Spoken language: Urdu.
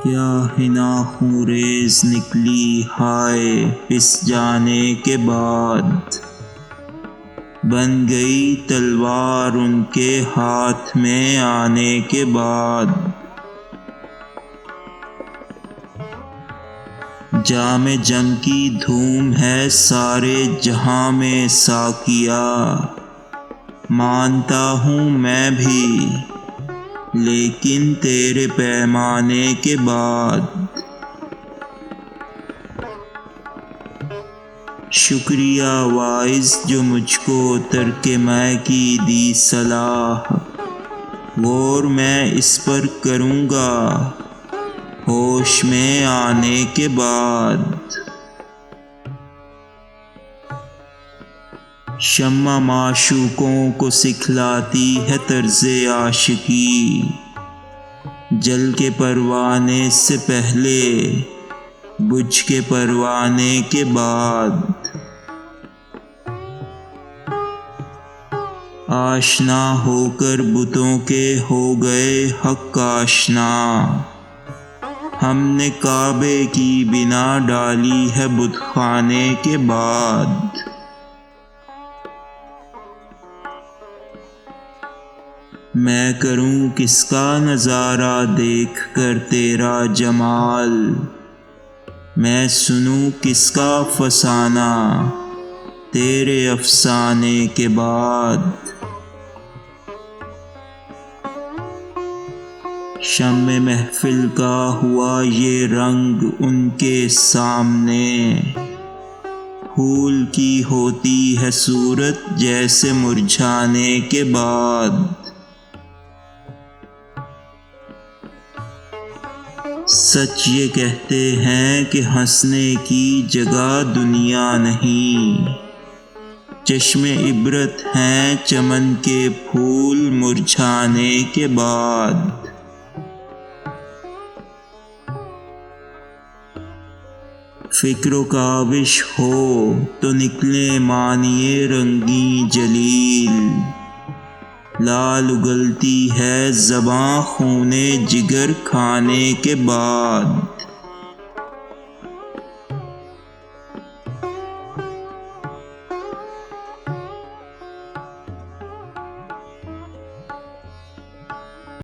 کیا حنا خونریز نکلی ہائے پس جانے کے بعد، بن گئی تلوار ان کے ہاتھ میں آنے کے بعد۔ جام جم کی دھوم ہے سارے جہاں میں ساقیا، مانتا ہوں میں بھی لیکن تیرے پیمانے کے بعد۔ شکریہ واعظ جو مجھ کو ترک میں کی دی صلاح، غور میں اس پر کروں گا ہوش میں آنے کے بعد۔ شمع معشوقوں کو سکھلاتی ہے طرز عاشقی، جل کے پروانے سے پہلے بجھ کے پروانے کے بعد۔ آشنا ہو کر بتوں کے ہو گئے حق آشنا، ہم نے کعبے کی بنا ڈالی ہے بت خانے کے بعد۔ میں کروں کس کا نظارہ دیکھ کر تیرا جمال، میں سنوں کس کا فسانہ تیرے افسانے کے بعد۔ شمع محفل کا ہوا یہ رنگ ان کے سامنے، پھول کی ہوتی ہے صورت جیسے مرجھانے کے بعد۔ سچ یہ کہتے ہیں کہ ہنسنے کی جگہ دنیا نہیں، چشم عبرت ہیں چمن کے پھول مرجھانے کے بعد۔ فکر و کاوش ہو تو نکلے معنی رنگیں جلیل، لال اگلتی ہے زباں خون جگر کھانے کے بعد۔